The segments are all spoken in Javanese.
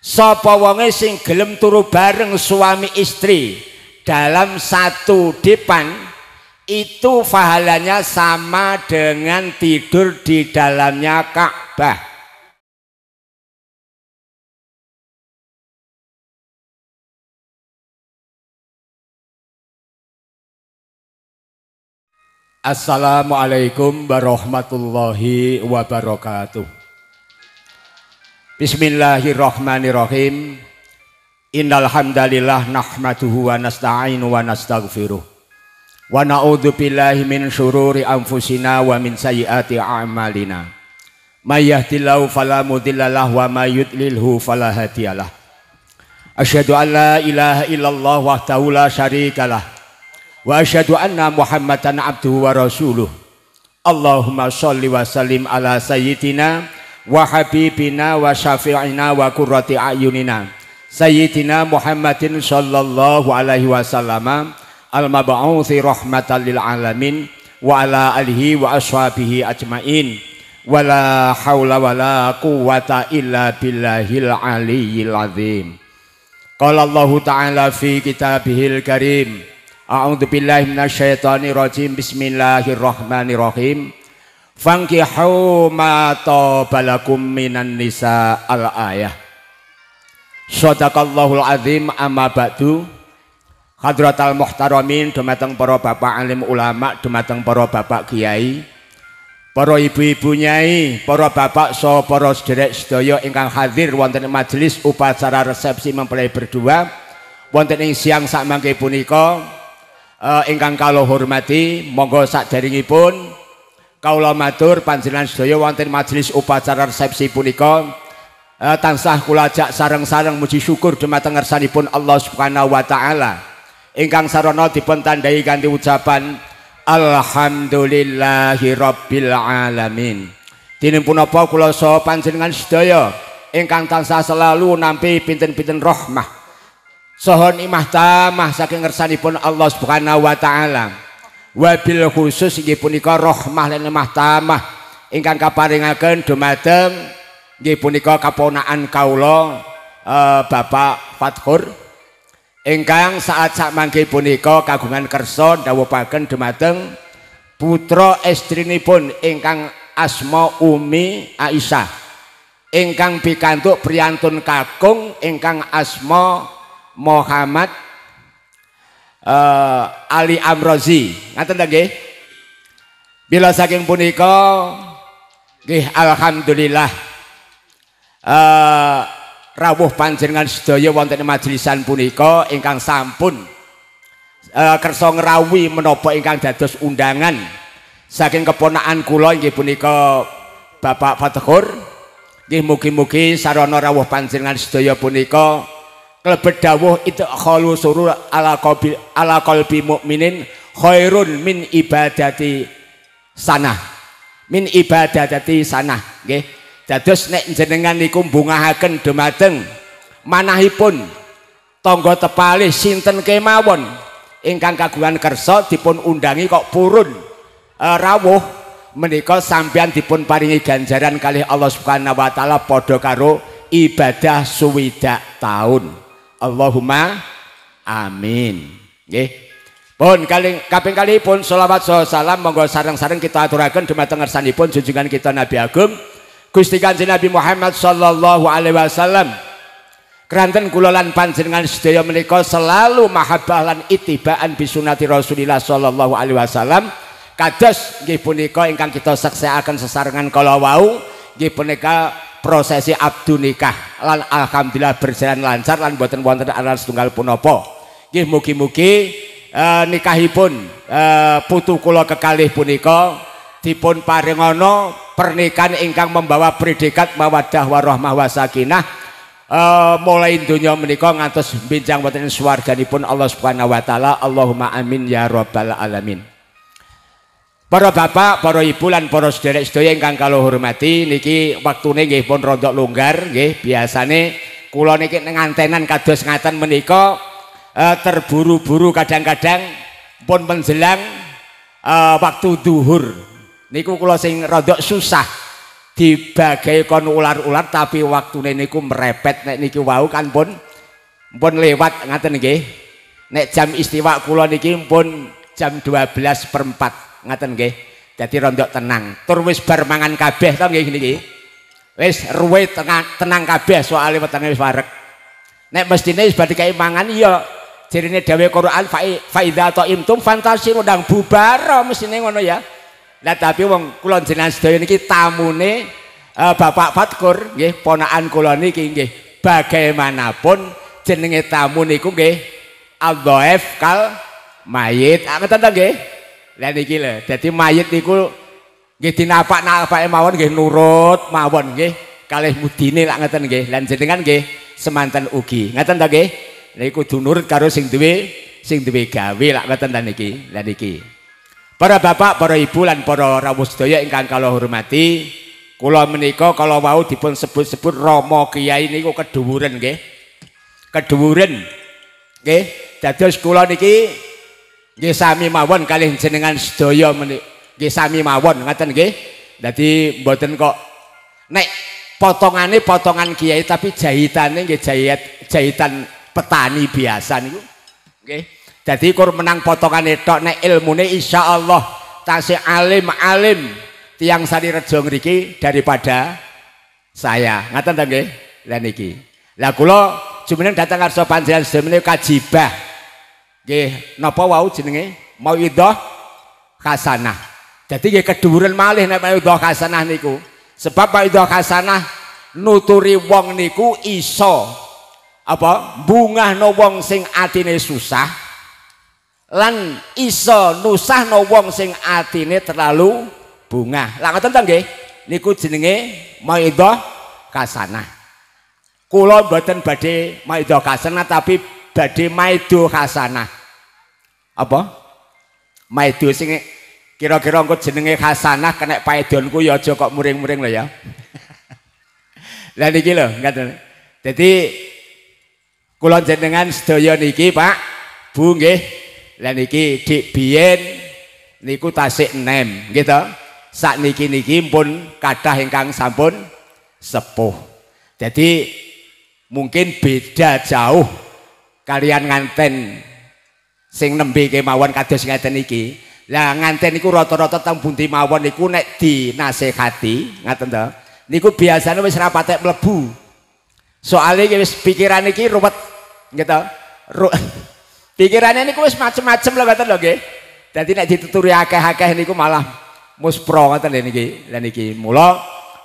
Sapa wonge sing gelem turu bareng suami istri dalam satu dipan, itu pahalanya sama dengan tidur di dalamnya Ka'bah. Assalamualaikum warahmatullahi wabarakatuh. Bismillahirrahmanirrahim. Innal hamdalillah nahmaduhu wa nasta'inu wa nastaghfiruh. Wa na'udzu billahi min syururi anfusina wa min sayyiati a'malina. May yahdihillahu fala mudhillalah wa may yudlilhu fala hadiyalah. Asyhadu an la ilaha illallah wahdahu la syarikalah. Wa asyhadu anna Muhammadan abduhu wa rasuluh. Allahumma sholli wa sallim ala sayyidina wa habibina wa syafi'ina wa qurrati a'yunina sayyidina Muhammadin sallallahu alaihi wasallam al-mab'uthi rahmatan lil alamin wa ala alihi wa ashabihi ajmain wa la haula wa la quwwata illa billahil aliyyil azim. Qala Allah ta'ala fi kitabihil karim. A'udzu billahi minasyaitonir rajim. Bismillahirrahmanirrahim. Fankihu ma tabalakum minan nisa al-ayah. Shadaqallahul azim. Amma ba'du. Hadratal muhtaramin, dumateng para bapak alim ulama, dumateng para bapak kiai, para ibu-ibu nyai, para bapak so para sederek sedaya ingkang hadir wonten majelis upacara resepsi mempelai berdua wonten ing siang sakmangke punika. Ingkang kula hormati, monggo sakderengipun kawula matur panjenengan sedaya wonten majelis upacara resepsi punika tansah kula ajak sareng-sareng muji syukur dumateng ngersanipun Allah Subhanahu wa taala ingkang sarana dipun tandai kanthi ucapan alhamdulillahi rabbil alamin. Dene punapa kula saha panjenengan sedaya ingkang tansah selalu nampi pinten-pinten rahmah saha nikmah tamah saking ngersanipun Allah Subhanahu wa taala. Wabil khusus inggih punika rahmah lan nikmah tamah ingkang kaparingaken dumateng nggih punika kaponakan kawula Bapak Fathur ingkang saat sakmangke punika kagungan kersa dawuhaken dumateng putra estrinipun ingkang asma Umi Aisyah ingkang pikantuk priyantun kakung ingkang asma Muhammad Ali Amrozi. Ngaten nggih. Bila saking punika nggih alhamdulillah rawuh panjenengan sedaya wonten majelisan punika ingkang sampun kersa ngrawuhi menapa ingkang dados undangan saking keponakan kula inggih punika Bapak Fathur. Nggih mugi-mugi sarana rawuh panjenengan sedaya punika klebet dawuh idkhalu surur ala qalbi mukminin khairun min ibadati sanah. Min ibadati sanah nggih. Dados nek jenengan niku mbungahaken dumateng manahipun tangga tepalih sinten kemawon ingkang kagungan kersa dipun undangi kok purun rawuh menika sampeyan dipun paringi ganjaran kalih Allah Subhanahu wa taala padha karo ibadah suwidak taun. Allahumma amin. Nggih. Pun kaping kalihipun selawat salam monggo sareng-sareng kita aturaken dumateng ngersanipun junjungan kita Nabi Agung Gusti Kanjeng Nabi Muhammad sallallahu alaihi wasallam. Keranten kula lan panjenengan sedaya menika selalu mahabbah lan ittibaan bisunati Rasulillah sallallahu alaihi wasallam. Kados nggih punika ingkang kita saksiaken sesarengan kala wau nggih punika prosesi abdu nikah lan alhamdulillah berjalan lancar lan boten wonten aran setunggal punapa. Nggih mugi-mugi nikahipun putu kula kekalih punika dipun paringana pernikahan ingkang membawa predikat mawaddah warahmah wasakinah mulai dunya menika ngantos benjang wonten swarganipun Allah Subhanahu wa taala. Allahumma amin ya rabbal alamin. Para bapak, para ibu lan para sederek sedaya ingkang kula hormati, niki waktune nggih pun rada longgar nggih. Biasane kula niki ngantenan kados ngaten menika terburu-buru kadang-kadang pun menjelang waktu duhur. Niku kula sing rada susah dibagi kon ular-ular tapi waktune niku merepet nek niki wau kan pun lewat ngaten nggih. Nek jam istiwa kula niki pun jam 12:04 ngaten nggih. Dadi rondok tenang. Tur wis bar mangan kabeh to nggih niki. Wis ruwe tenang kabeh soalé wetenge wis wareg. Nek mestine wis badhe kae mangan ya jerine dawuh Quran fa idza ta'imtum fantasiru ndang bubar mestine ngono ya. Lah tapi wong kula jenengan sedaya niki tamune Bapak Fatkur nggih ponakan kula niki nggih bagaimanapun jenenge tamu niku nggih adhaif kal mayit ngoten to nggih. Lah niki lho dadi mayit niku nggih dinapak-napake mawon nggih nurut mawon nggih kalih mudine lak ngoten nggih. Lan jenengan nggih semanten ugi ngoten to nggih. Niku kudu nurut karo sing duwe gawe lak ngoten ta niki. Lah niki para bapak, para ibu lan para rawuh sedaya ingkang kula hormati, kula menika kala wau dipun sebut-sebut Rama Kiai niku kedhuwuren nggih. Kedhuwuren nggih. Dados kula niki nggih sami mawon kalih jenengan sedaya nggih sami mawon ngoten nggih. Dadi mboten kok nek potongane potongan kiai tapi jahitane nggih jahitan petani biasa niku nggih. Dadi kur menang potongane tok nek ilmune insyaallah tasih alim tiyang Sarirejo ngriki daripada saya. Ngaten ta nggih? Lah niki. Lah kula jumeneng dateng ngarsa panjenengan sedaya kajibah. Nggih, napa wau jenenge? Mauidhah hasanah. Dadi nggih kedhuwuren malih nek mauidhah hasanah niku. Sebab mauidhah hasanah nuturi wong niku iso apa? Bungahno wong sing atine susah. Lan iso nusahno wong sing atine terlalu bungah. Lah ngoten to nggih. Niku jenenge mauidhah hasanah. Kula mboten badhe mauidhah hasanah tapi badhe maido hasanah. Apa? Maido sing kira-kira engko jenenge hasanah kena paedonku ya aja kok muring-muring lho ya. Lah niki lho ngoten. Dadi kula jenengan sedaya niki Pak, Bu nggih. Lah niki dik biyen niku tasik enem nggih to. Sakniki niki pun kathah ingkang sampun sepuh. Jadi mungkin beda jauh kalian nganten sing nembe kemawon kados ngeten iki. Lah nganten niku rata-rata teng pundi mawon niku nek dinasehati ngaten to. Niku biasane wis ra patek mlebu. Soale wis pikiran iki ruwet nggih to. Pikirannya niku wis macem-macem lho ngoten lho nggih. Dadi nek dituturi akeh-akeh niku malah muspro ngoten lho niki. Lah niki mula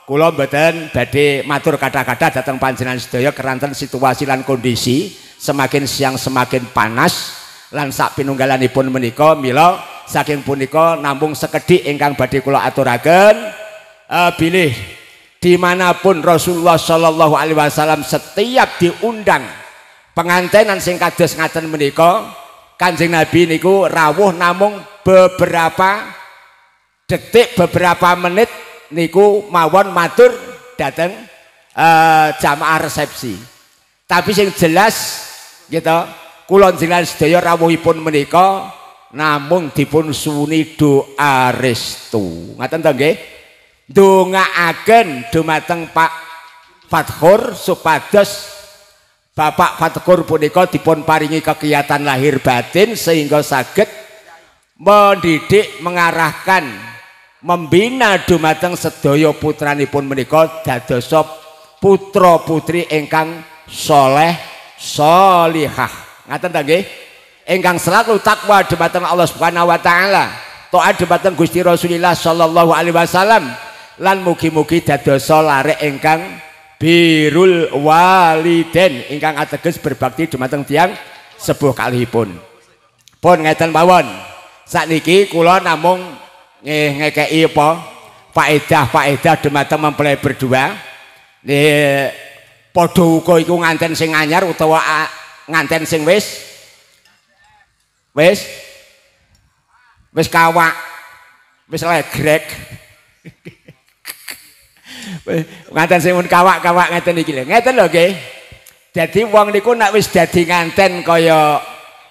kula mboten badhe matur kata-kata dhateng panjenengan sedaya keranten situasi lan kondisi semakin siang semakin panas lan sak pinunggalanipun menika mila saking punika namung sekedhik ingkang badhe kula aturaken bilih dimanapun Rasulullah Shallallahu Alaihi Wasallam setiap diundang pengantenan sing kados ngaten menika Kanjeng Nabi niku rawuh namung beberapa detik beberapa menit niku mawon matur dateng jamaah resepsi. Tapi sing jelas gitu kula jenengan sedaya rawuhipun menika namung dipun suwuni doa restu. Ngaten to nggih? Ndongaaken dumateng Pak Fatkur supados Bapak Fatkur punika dipun paringi kegiatan lahir batin sehingga saged mendidik, mengarahkan, membina dumateng sedaya putranipun menika dados putra putri ingkang soleh solihah. Ngaten ta nggih? Ingkang selalu takwa dumateng Allah Subhanahu wa taala, taat dumateng Gusti Rasulillah sallallahu alaihi wasallam lan mugi-mugi dados larek ingkang birul waliden ingkang ateges berbakti dumateng tiyang sepuh kalihipun. Pun ngeten mawon. Sakniki kula namung ngekeki apa faedah dumateng mempelai berdua. Padha uga iku nganten sing anyar utawa nganten sing wis kawak, wis legrek. Nganten sing mun kawak-kawak ngeten iki lho. Ngeten lho nggih. Dadi wong niku nek wis dadi nganten kaya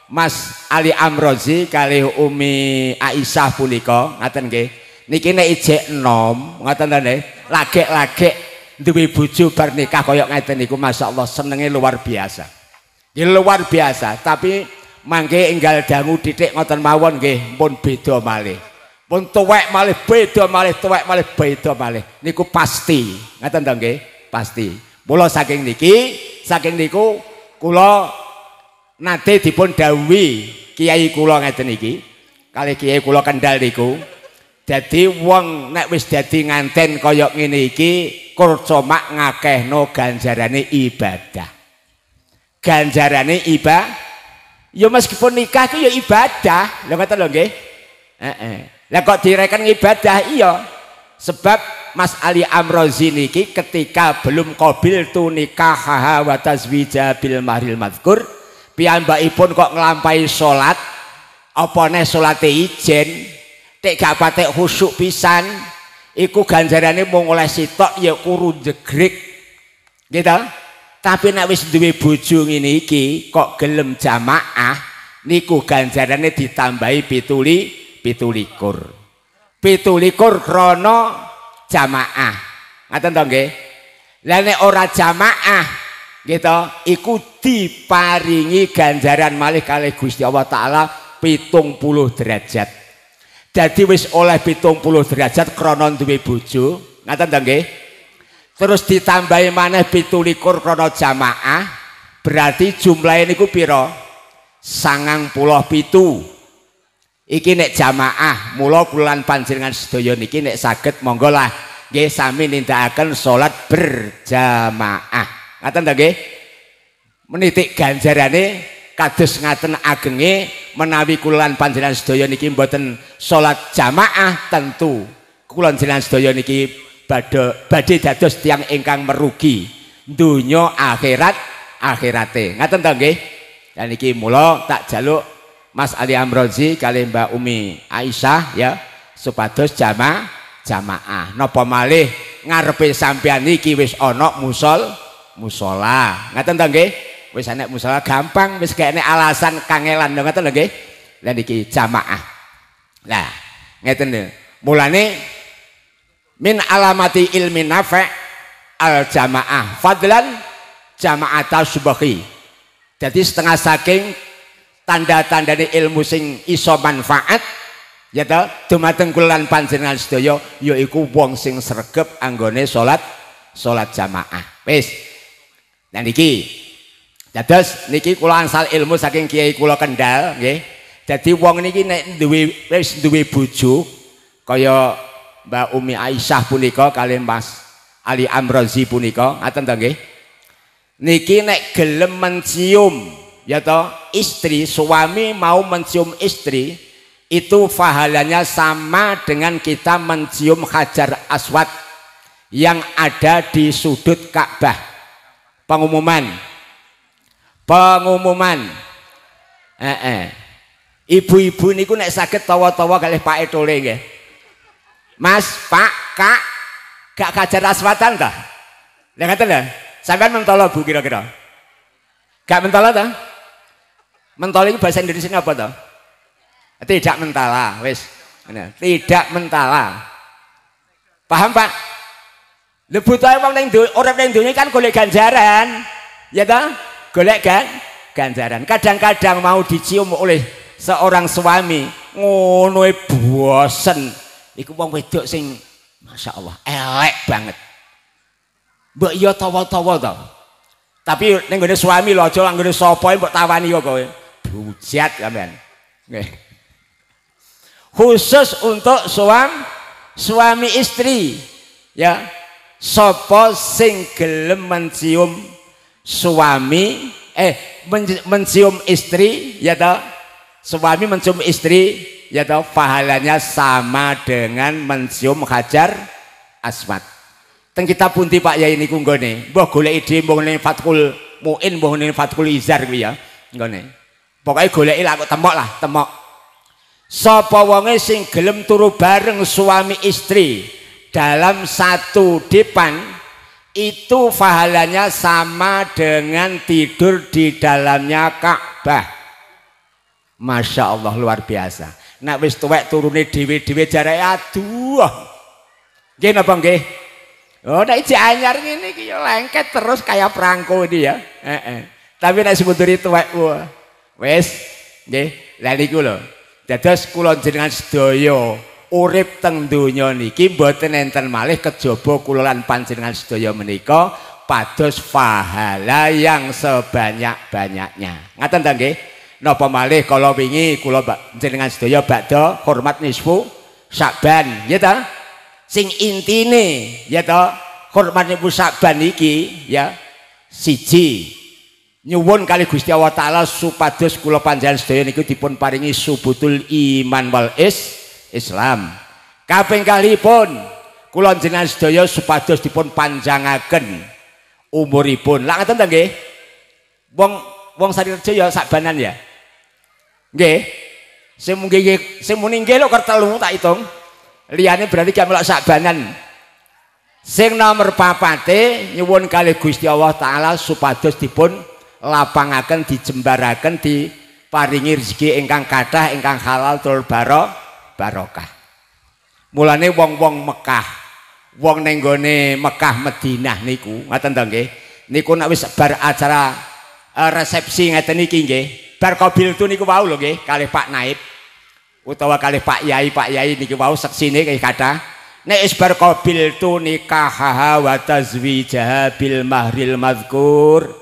Mas Ali Amrozi kalih Umi Aisyah punika ngaten nggih. niki nek ijek enom ngoten to nggih lagek-lagek duwe bojo bar nikah kaya ngeten niku masyaallah senenge luar biasa. Nggih luar biasa, tapi mangke enggal dangu titik ngoten mawon nggih pun beda malih. Pun tuwek malih beda malih, tuwek malih beda malih. Niku pasti. Ngoten to nggih? Pasti. Mula saking niku kula nate dipun dawuhi kiai kula ngeten iki. Kalih kiai kula Kendal niku. Dadi wong nek wis dadi nganten kaya ngene iki kurcuma ngakehno ganjarane ibadah. Ganjarane ya meskipun nikah itu ya ibadah. Lha ngoten lho nggih. Lah kok direken ibadah iya. Sebab Mas Ali Amrozi niki ketika belum qabil tu nikah wa tazwija bil mahril mazkur, piyambakipun kok nglampahi salat apa neh salate ijen, tek gak patek khusyuk pisan, iku ganjarane mung oleh sitok ya kuru jegrek. Gitu. Tapi nek wis duwe bojo ngene iki kok gelem jamaah niku ganjarane ditambahi 17 krana jamaah. Ngaten to nggih? Lah nek ora jamaah gitu iku diparingi ganjaran malih kalih Gusti Allah taala 70 derajat. Jadi wis oleh 70 derajat krana duwe bojo. Ngaten to nggih? Terus ditambahi maneh 17 krana jamaah, berarti jumlahe niku pira? 97. Iki nek jamaah, mula kula lan panjenengan sedaya niki nek saged monggo lah nggih sami nindakaken salat berjamaah. Ngaten to nggih? Menitik ganjarane kados ngaten agenge menawi kula lan panjenengan sedaya niki mboten salat jamaah tentu kula jenengan sedaya niki badhe dados tiyang ingkang merugi donya akhirate. Ngaten to nggih? Lah niki mula tak jaluk Mas Ali Amrozi kali Mbak Umi Aisyah ya supados jamaah. Napa malih ngarepe sampeyan niki wis ana musola. Ngaten to nggih? Wis enek musola gampang, wis gak enek alasan kangelan ngoten lho nggih. Lah niki jamaah. Lah ngeten lho. Mulane min alamati ilmi nafa' al jamaah fadlan jama'ata subahi. Jadi setengah saking tanda-tandane ilmu sing iso manfaat ya to dumateng kula lan panjenengan sedaya yaiku wong sing sregep anggone salat jamaah. Wis. Nah niki dados niki kula angsal ilmu saking kiai kula Kendal nggih. Dadi wong niki nek wis duwe bojo kaya Mbak Umi Aisyah punika kali Mas Ali Amrozi punika ngaten to nggih. Niki nek gelem mencium ya toh istri, suami mau mencium istri itu pahalanya sama dengan kita mencium Hajar Aswad yang ada di sudut Ka'bah. Pengumuman ibu-ibu niku nek saged tawa-tawa kalih Pak Etole nggih. Mas, Pak, Kak, gak Hajar Aswadan ta? Lah ngaten lho. Sampeyan mentolo Bu kira-kira? Gak mentolo ta? Mentolo itu bahasa Indonesia apa toh? Tidak mentala, wis. Tidak mentala. Paham Pak? Lebut ae wong ning urip ning donya kan golek ganjaran. Ya toh? Golek ganjaran. Kadang-kadang mau dicium oleh seorang suami, ngono e bosen. Iku wong wedok sing masyaallah elek banget. Mbok yo tawa-tawa to. Tapi ning gone suami lho aja nggone sapa mbok tawani kok kowe. Bujat sampean. Nggih. Khusus untuk suami istri. Ya. Sapa sing gelem mencium suami mencium istri ya toh. Suami mencium istri ya toh pahalanya sama dengan mencium Hajar Aswad. Teng kitab pundi Pak Yai niku nggone. Mbah golek ide mbah ning Fathul Muin mbah ning Fathul Izar kuwi ya. Nggone. Pokoknya goleki lah kok temok. Sapa wonge sing gelem turu bareng suami istri dalam satu dipan itu pahalanya sama dengan tidur di dalamnya Ka'bah. Masya Allah luar biasa. Nek wis tuwek turune dhewe-dhewe jarake aduh. Nggih napa nggih? Oh nek iki anyar ngene iki ya lengket terus kaya prangko ini ya. Tapi nek semunduri tuwek wis nggih. Lah niku lho. Dados kula jenengan sedaya urip teng donya niki mboten enten malih kejaba kula lan panjenengan sedaya menika pados pahala yang sebanyak-banyaknya. Ngaten ta nggih? Napa malih kala wingi kula jenengan sedaya badha hormat nisfu Sya'ban, ya ta? Sing intine ya ta hormat nisfu Sya'ban iki ya siji nyuwun kali Gusti Allah taala supados kula panjenengan sedaya niku dipun paringi subutul iman wal Islam. Kaping kalipun kula jenengan sedaya supados dipun panjangaken umuripun. Lah ngoten ta nggih? Wong Sarirejo ya sakbanan ya. Nggih. Sing muni nggih lho kertelu tak hitung. Liyane berarti gak melok sakbanan. Sing nomor papate nyuwun kalih Gusti Allah taala supados dipun lapangaken dijembaraken diparingi rezeki ingkang kathah ingkang halal tur barokah. Mulane wong-wong Mekah, wong ning gone Mekah Madinah niku, ngoten to nggih. Niku nek wis bar acara resepsi ngeten iki nggih, bar qabiltu niku wau lho nggih, kalih Pak Naib utawa kalih Pak Yai niki wau seksine nggih kathah. Nek wis bar qabiltu nikahaha wa tazwijaha bil mahril mazkur.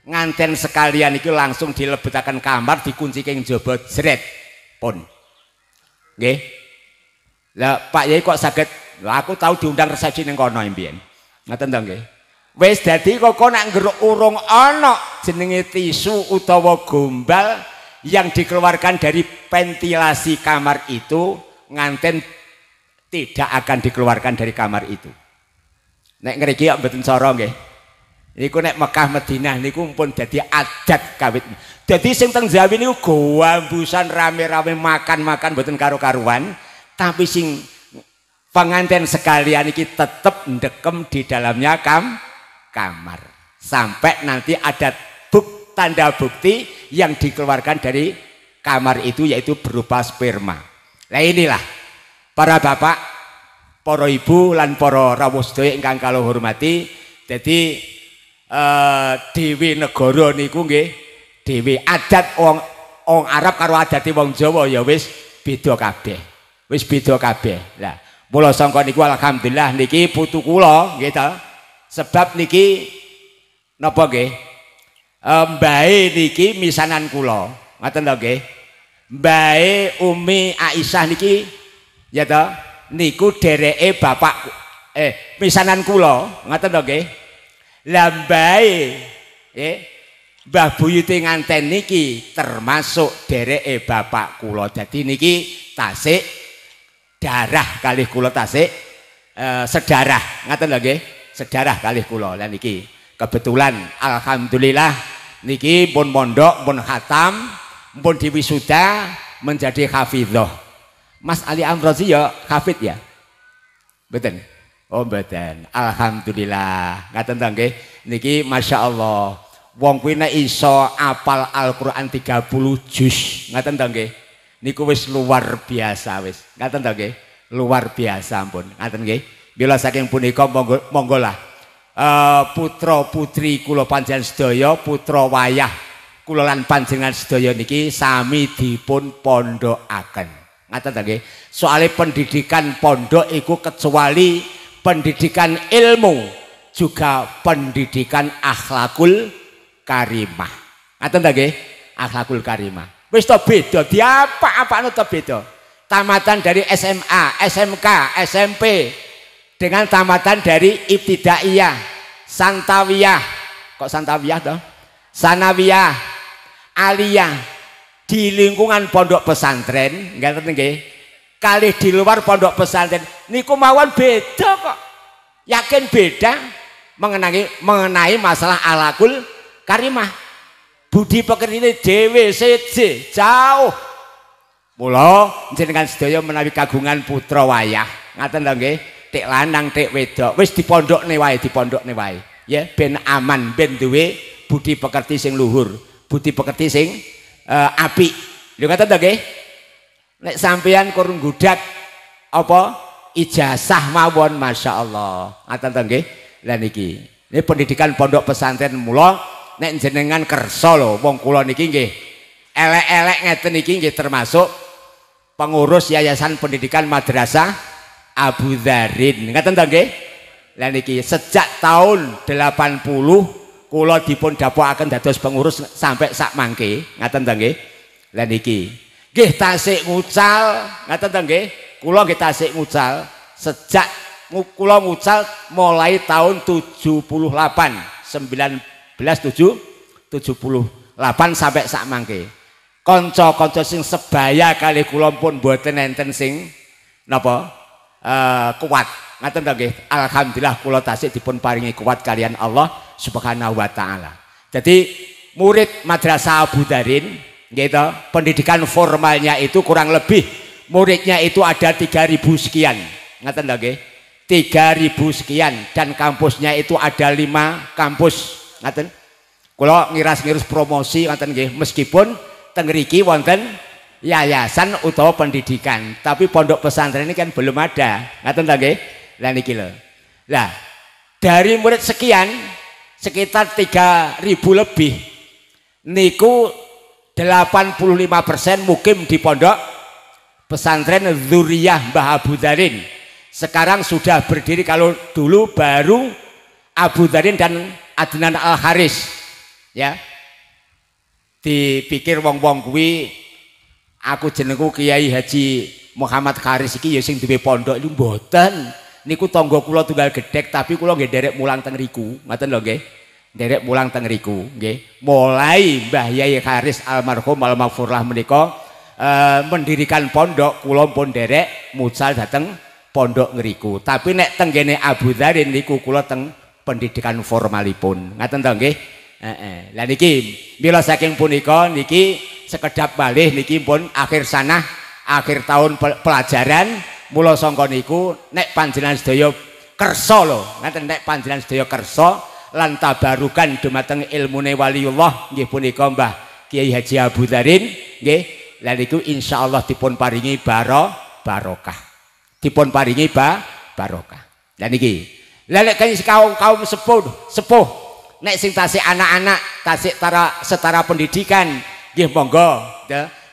Nganten sekalian iki langsung dilebetaken kamar dikunci ing jaba jret pun. Nggih. Lah Pak Yai kok saged, lah aku tahu diundang resepsi ning kono mbiyen. Ngoten to nggih. Wis dadi kok nek ngeruk urung ana jenenge tisu utawa gombal yang dikeluarkan dari ventilasi kamar itu nganten tidak akan dikeluarkan dari kamar itu. Nek ngriki kok mboten cara nggih. Niku nek Mekah Madinah niku pun dadi adat kawit. Dadi sing teng Jawi niku gawambusan rame-rame makan-makan mboten karo-karuan, tapi sing pengantin sekalian iki tetep ndekem di dalamnya kamar. Sampai nanti ada tanda bukti yang dikeluarkan dari kamar itu yaitu berupa sperma. Nah inilah para bapak, para ibu lan para rawuh sedaya ingkang kula hormati. Jadi dewi negara niku nggih, dewi adat wong Arab karo adate wong Jawa ya wis beda kabeh. Wis beda kabeh. Lah, mula sangka niku alhamdulillah niki putu kula nggih ta. Sebab niki napa nggih? Mbae niki misanan kula. Ngoten lho nggih. Mbae Umi Aisyah niki ya ta niku dereke bapak misanan kula. Ngoten lho nggih. Lambai Mbah Buyute nganten niki termasuk dereke bapak kula. Dadi niki tasik darah kalih kula tasik sedarah. Ngaten lho nggih, sedarah kalih kula. Lah niki kebetulan alhamdulillah niki pun mondok, pun khatam, pun diwisuda menjadi hafizah. Mas Ali Amrozi ya hafid ya? Betul. Oh mboten. Alhamdulillah. Ngaten ta nggih. Niki Masya Allah. Wong kuwi nek iso apal Al-Qur'an 30 juz. Ngaten ta nggih. Niku wis luar biasa wis. Ngaten ta nggih. Luar biasa ampun. Ngaten nggih. Bila saking punika monggo lah. Putra putri kula panjenengan sedaya, putra wayah kula lan panjenengan sedaya niki sami dipun pondokaken. Ngaten ta nggih. Soale pendidikan pondok iku kecuali pendidikan ilmu juga pendidikan akhlakul karimah. Ngaten ta nggih? Akhlakul karimah. Wis to beda diapa-apane to beda. Tamatan dari SMA, SMK, SMP dengan tamatan dari ibtidaiyah, santawiyah. Kok santawiyah to? Sanawiyah, aliyah di lingkungan pondok pesantren, ngaten nggih. Kali di luar pondok pesantren niku mawon beda kok. Yakin beda mengenai masalah alakul karimah. Budi pekertine dhewe siji jauh. Mula jenengan sedaya menawi kagungan putra wayah, ngaten lho nggih, tik lanang tik wedok, wis dipondhokne wae, ya ben aman, ben duwe budi pekerti sing luhur, budi pekerti sing apik. Lho ngaten lho nggih. Nek sampeyan kurang gudak apa ijazah mawon masyaallah. Ngaten to nggih. Lah niki. Ini pendidikan pondok pesantren mula nek jenengan kersa lho wong kula niki nggih elek-elek ngeten niki nggih termasuk pengurus Yayasan Pendidikan Madrasah Abu Dzarin. Ngaten to nggih. Lah niki sejak tahun 80 kula dipun dapokaken dados pengurus sampai sak mangke. Ngaten to nggih. Lah niki nggih tasik ngucal ngaten to nggih. Kula nggih tasik ngucal sejak kula ngucal mulai tahun 78 sampai sak mangke. Kanca-kanca sing sebaya kali kula pun mboten enten sing napa kuat. Ngaten to nggih. Alhamdulillah kula tasik dipun paringi kuat kalian Allah Subhanahu wa taala. Jadi murid Madrasah Abu Dzarin nggih to, pendidikan formalnya itu kurang lebih muridnya itu ada 3.000 sekian. Ngaten to nggih. 3.000 sekian dan kampusnya itu ada 5 kampus. Ngaten. Kula ngiras-ngiris promosi ngaten nggih meskipun teng mriki wonten yayasan utawa pendidikan, tapi pondok pesantren ini kan belum ada. Ngaten to nggih. Lah niki lho. Lah dari murid sekian sekitar 3.000 lebih niku 85% mukim di pondok pesantren Dzurriyah Mbah Abu Dzarin. Sekarang sudah berdiri, kalau dulu baru Abu Dzarin dan Adnan Al Haris ya. Dipikir wong-wong kuwi aku jenengku Kiai Haji Muhammad Haris iki ya sing duwe pondok niku mboten. Niku tangga kula tunggal gedhek tapi kula nggih nderek mulang teng riku. Ngoten lho nggih. Nderek mulang teng riku nggih. Mulai Mbah Yai Haris almarhum almaghfurlah menika mendirikan pondok kula pun nderek mucal dateng pondok ngriku. Tapi nek teng kene Abu Dzarin niku kula teng pendidikan formalipun. Ngaten to nggih? Heeh. Lah niki mila saking punika niki sekedap malih niki pun akhir sanah akhir tahun pelajaran mula sangka niku nek panjenengan sedaya kersa lho. Ngaten nek panjenengan sedaya kersa lan tabarukan dumateng ilmune waliullah nggih punika Mbah Kiai Haji Abu Dzarin nggih. Lah niku insyaallah dipun paringi barokah. Dipun paringi barokah. Lah niki. Lah nek kaum sepuh nek sing tasik anak-anak, tasik setara pendidikan nggih monggo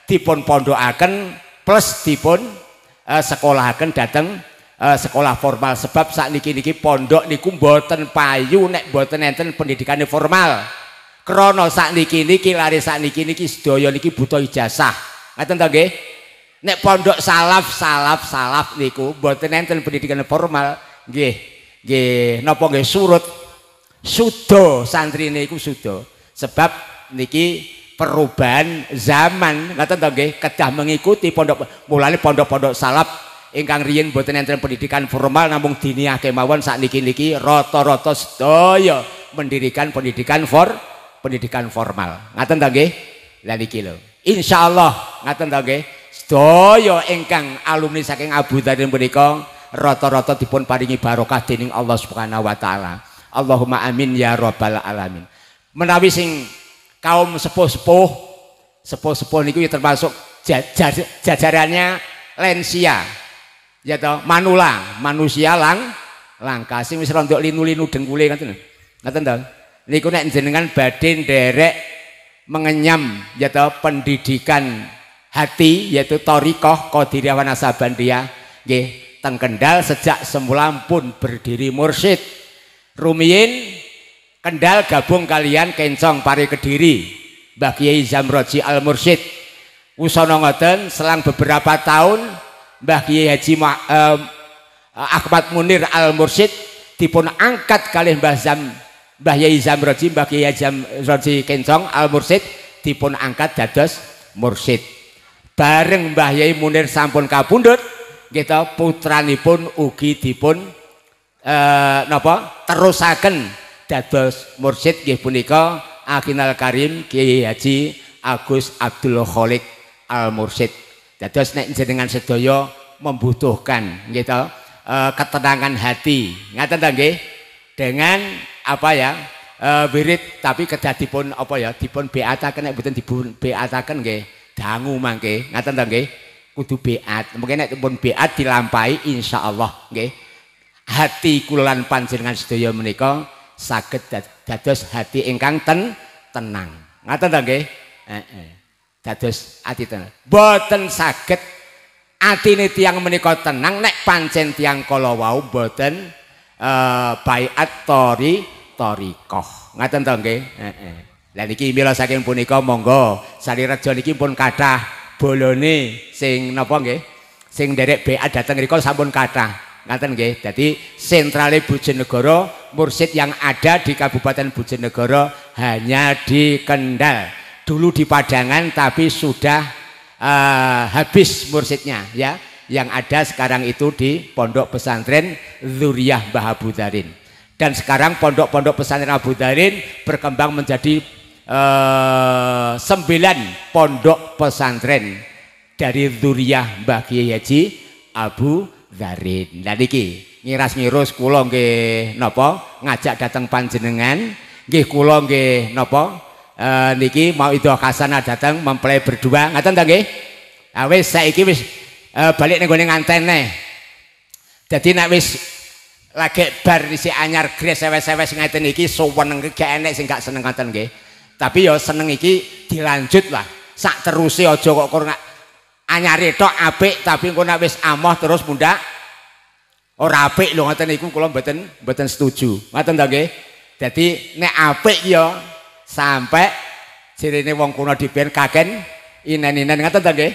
dipun pondokaken plus dipun sekolahaken dateng sekolah formal sebab sakniki pondok niku mboten payu nek mboten enten pendidikane formal. Krana sakniki lare sakniki sedaya niki butuh ijazah. Ngaten to nggih? Nek pondok salaf niku mboten enten pendidikan formal nggih napa nggih surut sudo santri niku sudo sebab niki perubahan zaman ngaten to nggih kedah mengikuti pondok mulane pondok-pondok salaf ingkang riyin mboten enten pendidikan formal namung diniyah kemawon sakniki rata-rata sedaya mendirikan pendidikan formal ngaten to nggih. Lah niki lho insyaallah ngaten to nggih. Sedaya ingkang alumni saking Abu Dzarin menika rata-rata dipun paringi barokah dening Allah Subhanahu wa taala. Allahumma amin ya rabbal alamin. Menawi sing kaum sepuh-sepuh niku ya termasuk jajarannya lansia. Ya toh, manusia langka sing wis rondok linu-linu dengkule ngoten. Ngoten to. Niku nek jenengan badhe nderek mengenyam ya toh pendidikan hati yaitu thariqah Qadiriyah wa Nasabandiyah nggih teng Kendal sejak semula pun berdiri mursyid. Rumiyin Kendal gabung kalian Kencong Pari Kediri Mbah Kiai Zamroji Al Mursyid. Usana ngoten selang beberapa tahun Mbah Kiai Haji Ahmad Munir Al Mursyid dipun angkat kalih Mbah Yai Zamroji Mbah Kiai Zamroji Kencong Al Mursyid dipun angkat dados mursyid. Bareng Mbah Yai Munir sampun kapundhut nggih putranipun ugi dipun terusaken dados mursyid nggih punika Akhinal Karim Kiai Haji Agus Abdul Kholiq Al Mursyid. Dados nek jenengan sedaya membutuhkan nggih ketenangan hati ngaten ta nggih dengan apa ya wirid tapi kedah dipun apa ya dipun beataken nek mboten dipun beataken nggih dangu mangke ngaten ta nggih. kudu beat. Mungkin nek pun beat dilampahi insyaallah nggih. Hati kula lan panjenengan sedaya menika saged dados hati ingkang tenang. Ngaten ta nggih? Heeh. Dados ati tenang. Boten saged atine tiyang menika tenang nek pancen tiyang kala wau boten baiat thariqah. Ngaten ta nggih? Heeh. Lah niki mila saking punika monggo salirejo niki pun kathah bolone sing napa nggih? Sing nderek beat dateng mriku sampun kathah. Ngaten nggih. Dadi sentrale Bojonegoro, mursid yang ada di Kabupaten Bojonegoro hanya di Kendal. Dulu di Padangan tapi sudah habis mursidnya ya. Yang ada sekarang itu di Pondok Pesantren Dzurriyyah Mbah Abu Dzarin. Dan sekarang pondok-pondok pesantren Abu Dzarin berkembang menjadi 9 pondok pesantren dari Dzurriyyah Mbah Kiai Haji Abu Dzarin. Lah niki ngiras-ngirus kula nggih napa ngajak dateng panjenengan nggih kula nggih napa niki mau idul hasanah dateng mempelai berdua ngaten ta nggih. Ah wis saiki wis balik ning gone ngantene. Dadi nek wis lagi bar isi anyar gres sewes-sewes ngeten iki suweneng gak enek sing gak seneng ngaten nggih. Tapi ya seneng iki dilanjut lah. Sak teruse aja kok anyare tok apik tapi engko nek wis amoh terus mundak ora apik lho ngoten niku kula mboten setuju. Ngoten ta nggih? Dadi nek apik ya sampai jirene wong kuno diben kaken inen-inen ngoten ta nggih?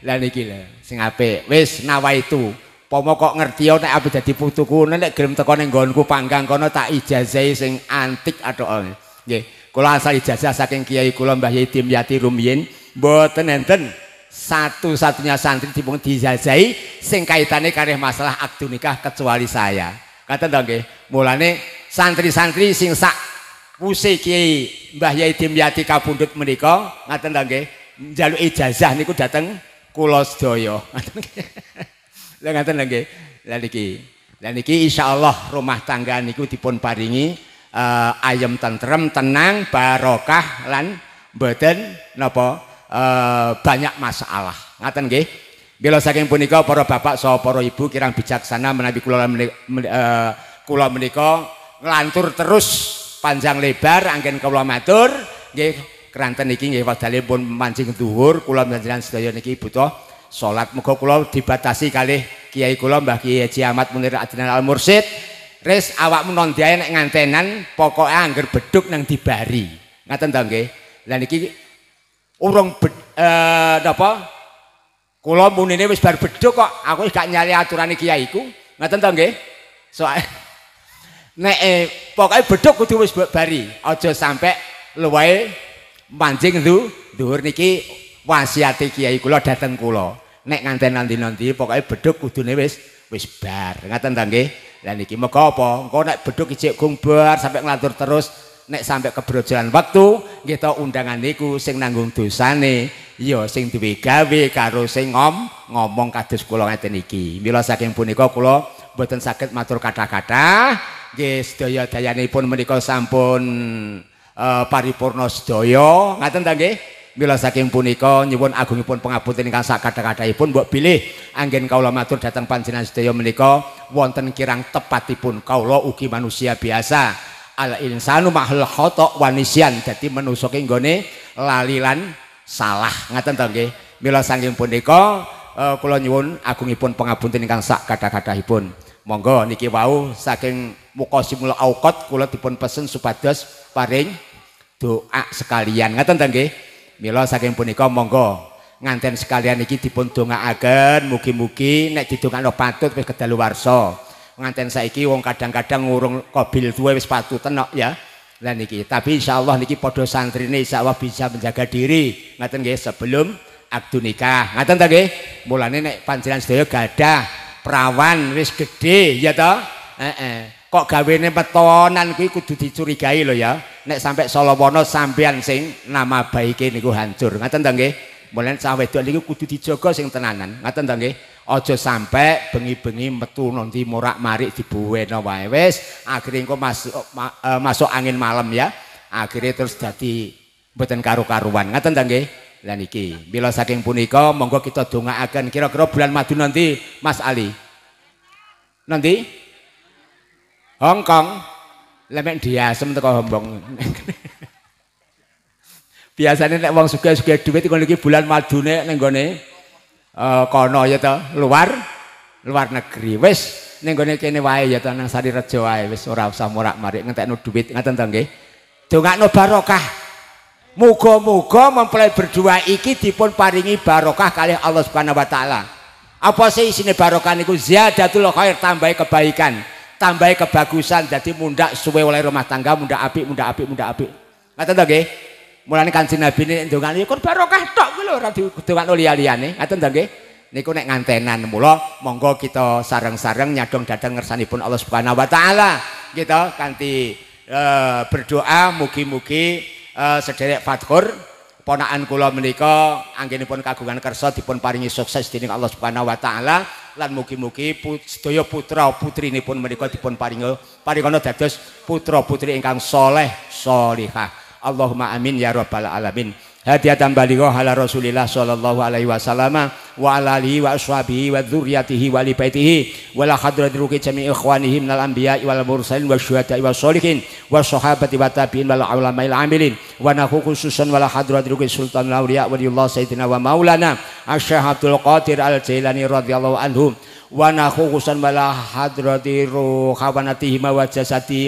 Lah niki lho sing apik wis nawaitu. Pomo kok ngerti nek ape dadi putuku nek gelem teko ning nggonku panggang kono tak ijazahi sing antik atok. Nggih, kula asal ijazah saking Kiai kula Mbah Yai Dimyati rumiyin mboten enten satu-satunya santri dipun dijazahi sing kaitane kalih masalah akdu nikah kecuali saya. Kata nggih, mulane santri-santri sing sak wuse Kiai Mbah Yai Dimyati kapundhut menika ngaten nggih, njaluk ijazah niku dateng kula sedaya. Lah ngaten nggih. Lah niki insyaallah rumah tangga niku dipun paringi ayem tentrem tenang barokah lan mboten napa banyak masalah. Ngaten nggih. Bila saking punika para bapak saha para ibu kirang bijaksana menawi kula menika nglantur terus panjang lebar anggen kula matur nggih keranten iki nggih wedale pun mancing dhuwur kula panjenengan sedaya niki butuh salat. Muga kula dibatasi kalih kiai kula Mbah Kiai Haji Ahmad Munir Adnan Al Mursyid. Res awakmu non diae nek ngantenan pokoke angger beduk nang dibari. Ngaten ta nggih. Lah niki urung napa kula munine wis bar beduk kok aku wis gak nyali aturane kiaiku. Ngaten ta nggih. Soale nek pokoke beduk kudu wis bari. Aja sampe luwahe mancing dhuwur niki wasiate kiai kula dateng kula. Nek nganten nanti pokoke beduk kudune wis bar. Ngaten ta nggih. Lah niki mega apa? Engko nek beduk ijik gumbar sampai nglantur terus nek sampai kebrojolan waktu nggih ta undangan niku sing nanggung dosane ya sing duwe gawe karo sing ngomong kados kula ngeten iki. Mila saking punika kula mboten saged matur kata-kata nggih sedaya dayanipun menika sampun paripurna sedaya ngaten ta nggih. Mila saking punika nyuwun agungipun pangapunten ingkang sak kathah-kathahipun mbok bilih anggen kawula matur dhateng panjenengan sedaya menika wonten kirang tepatipun kawula ugi manusia biasa al insanu mahal khata wa nisyan dadi manungsa ki nggone lali lan salah ngaten ta nggih. Mila saking punika kula nyuwun agungipun pangapunten ingkang sak kathah-kathahipun. Monggo niki wau saking Muqasimul Auqat kula dipun pesen supados paring doa sekalian ngaten ta nggih. Mila saking punika monggo nganten sekalian iki dipun dongaaken mugi-mugi nek didongakno patut wis kedaluwarsa. Nganten saiki wong kadang-kadang ngurung qabil duwe wis patuten kok ya. Lah niki tapi insyaallah niki padha santrine insyaallah bisa menjaga diri ngaten nggih sebelum akdu nikah. Ngaten ta nggih? Mulane nek panjenengan sedaya gadah perawan wis gedhe ya to? Kok gawene petonan kuwi kudu dicurigai lho ya. Nek sampai Solowono sampean sing nama baike niku hancur. Ngaten ta nggih? Mulane cah wedok niku kudu dijaga sing tenanan. Ngaten ta nggih? Aja sampai bengi-bengi metu nanti morak-marik dibuweno wae wis akhire engko masuk angin malam ya. Akhire terus dadi mboten karu-karuan. Ngaten ta nggih? Lah niki bila saking punika monggo kita dongaaken kira-kira bulan madu nanti Mas Ali. Nanti Hong Kong lemek diasem teko Hombong. Biasanya nek wong sugih-sugih dhuwit ngono iki bulan madune ning gone kono ya to, luar negeri. Wis ning gone kene wae ya to nang Sarirejo wae wis ora usah morak-marik ngentekno dhuwit ngaten to nggih. Dongakno barokah. Muga-muga mempelai berdua iki dipun paringi barokah kalih Allah Subhanahu wa taala. Apa sih isine barokah niku? Ziyadatul khair, tambahi kebaikan, tambahi kebagusan, dadi mundhak suwe oleh rumah tangga, mundhak apik. Ngaten to nggih? Mulane Kanjeng Nabi nek ndongane kon barokah tok kuwi lho ora didongakno liya-liyane. Ngaten to nggih? Niku nek ngantenan mula monggo kita sareng-sareng nyadong dhateng ngersanipun Allah Subhanahu wa taala. Kita kanthi berdoa mugi-mugi sederek Fathur ponakan kula menika anggenipun kagungan kersa dipun paringi sukses dening Allah Subhanahu wa taala lan mugi-mugi sedaya putra putrinipun menika dipun paringana dados putra putri ingkang saleh salihah. Allahumma amin ya rabbal alamin. Hadiatan baligha ala Rasulillah sallallahu alaihi wasallam wa ala alihi wa ashabihi wa dzurriyyatihi wa li baitihi wa la hadrati ruki jami' ikhwanihi minal anbiya'i wal mursalin wasyuhada'i wassolihin wassahabati wa tabi'in wal ulama'il amilin wa nahu khususan wa la hadrati ruki sultan awliya waliyullah sayyidina wa maulana Asy-Syaikh Abdul Qadir Al-Jailani radhiyallahu anhu wa nahu khususan wa la hadrati ruhawanatihi wa jasati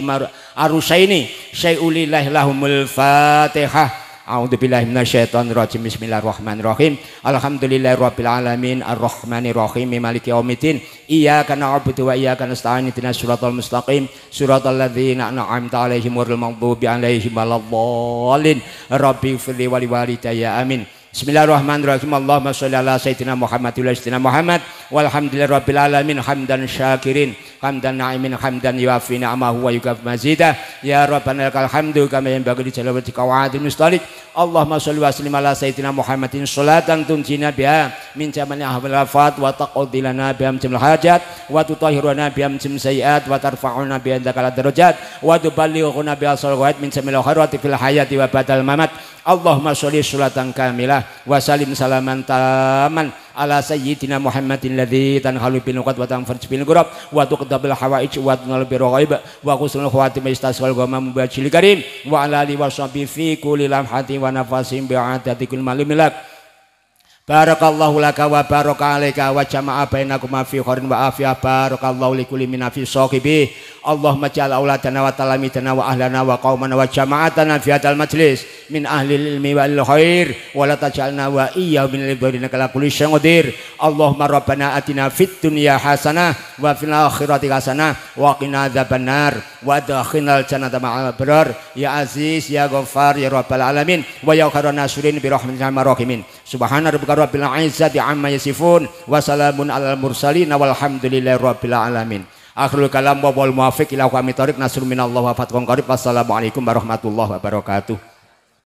arusaini syai'ulillahi lahumul fatihah. A'udzubillahi minasyaitonir rajim. Bismillahirrahmanirrahim. Alhamdulillahirabbil alamin arrahmanir rahim maliki yaumiddin. Iyyaka na'budu wa iyyaka nasta'in ihdinas siratal mustaqim siratal ladzina an'amta 'alaihim ghairil maghdubi 'alaihim waladdallin. Rabbighfirli wa liwalidayya amin. Bismillahirrahmanirrahim. Allahumma sholli ala sayyidina Muhammad wa sayyidina Muhammad walhamdulillahirabbil alamin hamdan syakirin hamdan na'imin hamdan yuafi ni'amahu wa yukafi mazidah ya rabbana lakal hamdu kama yanbaghi li jalali qawaidil mustalik. Allahumma sholli wa sallim ala sayyidina Muhammadin sholatan tunjina biha min jamani ahwal afat wa taqdi lana biha min jamil hajat wa tutahhiruna biha min jamil sayiat wa tarfa'una biha indakal darajat wa tuballighuna biha salawat min jamil khairati fil hayati wa badal mamat. Allahumma sholli sholatan kamilah wa salim salaman taman ala sayyidina Muhammadin ladzi tanhalu bil nuqat wa tanfarj bil ghurab wa tuqdabil hawaij wa tunal bir ghaib wa husnul khawatim istasqal ghamam bajil karim wa ala alihi washabi fi kulli lamhati wa nafasin bi'adati kul malimilak. Barakallahu laka wa baraka alaika wa jama'a bainakuma fi khairin wa afiyah. Barakallahu likulli min fi sahibi. Allahumma ja'al auladana wa talamidana wa ahlana wa qaumana wa jama'atana fi hadzal majlis min ahli ilmi wal khair wa la taj'alna wa iyyahum min al-dharina kala kulli syai'in qadir. Allahumma rabbana atina fid dunya hasanah wa fil akhirati hasanah wa qina adzabannar wa adkhilnal jannata ma'al abrar ya aziz ya ghaffar ya rabbal alamin wa ya khairan nasirin bi rahmatika rahimin. Subhana rabbika rabbil izzati amma yasifun wa salamun alal mursalin walhamdulillahi rabbil alamin. Akhirul kalam wa wal muwafiq ila aqwamit thoriq nasrun minallah wa fathun qarib. Wassalamualaikum warahmatullahi wabarakatuh.